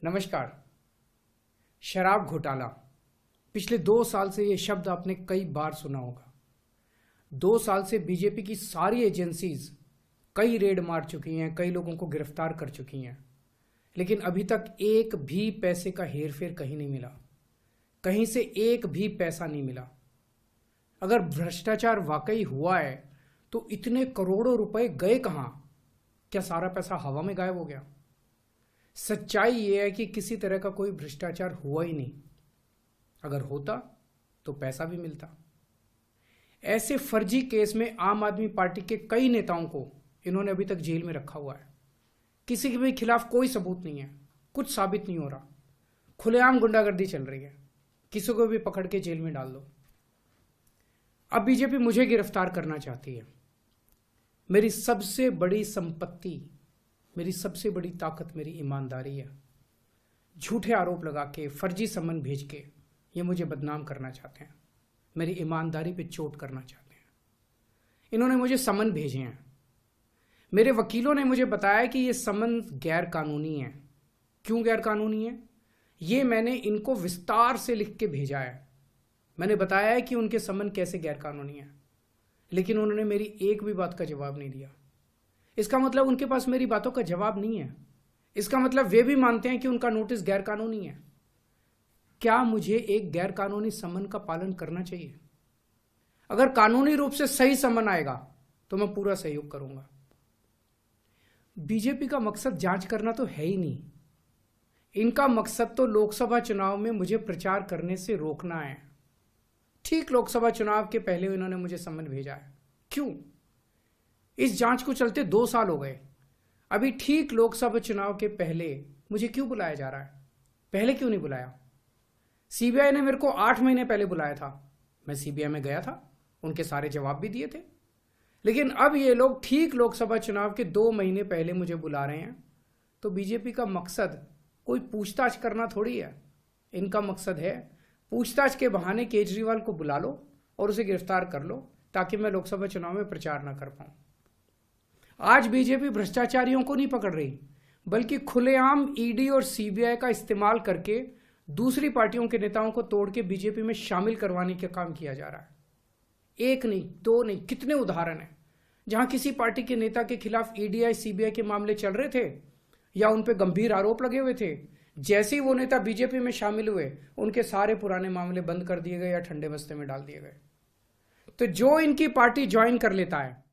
नमस्कार। शराब घोटाला, पिछले 2 साल से ये शब्द आपने कई बार सुना होगा। 2 साल से बीजेपी की सारी एजेंसीज कई रेड मार चुकी हैं, कई लोगों को गिरफ्तार कर चुकी हैं, लेकिन अभी तक एक भी पैसे का हेरफेर कहीं नहीं मिला, कहीं से एक भी पैसा नहीं मिला। अगर भ्रष्टाचार वाकई हुआ है तो इतने करोड़ों रुपए गए कहां? क्या सारा पैसा हवा में गायब हो गया? सच्चाई यह है कि किसी तरह का कोई भ्रष्टाचार हुआ ही नहीं। अगर होता तो पैसा भी मिलता। ऐसे फर्जी केस में आम आदमी पार्टी के कई नेताओं को इन्होंने अभी तक जेल में रखा हुआ है। किसी के भी खिलाफ कोई सबूत नहीं है, कुछ साबित नहीं हो रहा, खुलेआम गुंडागर्दी चल रही है, किसी को भी पकड़ के जेल में डाल दो। अब बीजेपी मुझे गिरफ्तार करना चाहती है। मेरी सबसे बड़ी संपत्ति, मेरी सबसे बड़ी ताकत मेरी ईमानदारी है। झूठे आरोप लगा के, फर्जी समन भेज के ये मुझे बदनाम करना चाहते हैं, मेरी ईमानदारी पे चोट करना चाहते हैं। इन्होंने मुझे समन भेजे हैं। मेरे वकीलों ने मुझे बताया कि ये समन गैर कानूनी है। क्यों गैर कानूनी है? ये मैंने इनको विस्तार से लिख के भेजा है। मैंने बताया है कि उनके समन कैसे गैर कानूनी है, लेकिन उन्होंने मेरी एक भी बात का जवाब नहीं दिया। इसका मतलब उनके पास मेरी बातों का जवाब नहीं है। इसका मतलब वे भी मानते हैं कि उनका नोटिस गैर कानूनी है। क्या मुझे एक गैर कानूनी समन का पालन करना चाहिए? अगर कानूनी रूप से सही समन आएगा तो मैं पूरा सहयोग करूंगा। बीजेपी का मकसद जांच करना तो है ही नहीं। इनका मकसद तो लोकसभा चुनाव में मुझे प्रचार करने से रोकना है। ठीक लोकसभा चुनाव के पहले इन्होंने मुझे समन भेजा है। क्यों? इस जांच को चलते 2 साल हो गए। अभी ठीक लोकसभा चुनाव के पहले मुझे क्यों बुलाया जा रहा है? पहले क्यों नहीं बुलाया? सीबीआई ने मेरे को 8 महीने पहले बुलाया था। मैं सीबीआई में गया था, उनके सारे जवाब भी दिए थे। लेकिन अब ये लोग ठीक लोकसभा चुनाव के 2 महीने पहले मुझे बुला रहे हैं। तो बीजेपी का मकसद कोई पूछताछ करना थोड़ी है। इनका मकसद है पूछताछ के बहाने केजरीवाल को बुला लो और उसे गिरफ्तार कर लो, ताकि मैं लोकसभा चुनाव में प्रचार ना कर पाऊं। आज बीजेपी भ्रष्टाचारियों को नहीं पकड़ रही, बल्कि खुलेआम ईडी और सीबीआई का इस्तेमाल करके दूसरी पार्टियों के नेताओं को तोड़ के बीजेपी में शामिल करवाने का काम किया जा रहा है। एक नहीं, 2 नहीं, कितने उदाहरण हैं जहां किसी पार्टी के नेता के खिलाफ ईडी सीबीआई के मामले चल रहे थे या उन पे गंभीर आरोप लगे हुए थे। जैसे ही वो नेता बीजेपी में शामिल हुए, उनके सारे पुराने मामले बंद कर दिए गए या ठंडे बस्ते में डाल दिए गए। तो जो इनकी पार्टी ज्वाइन कर लेता है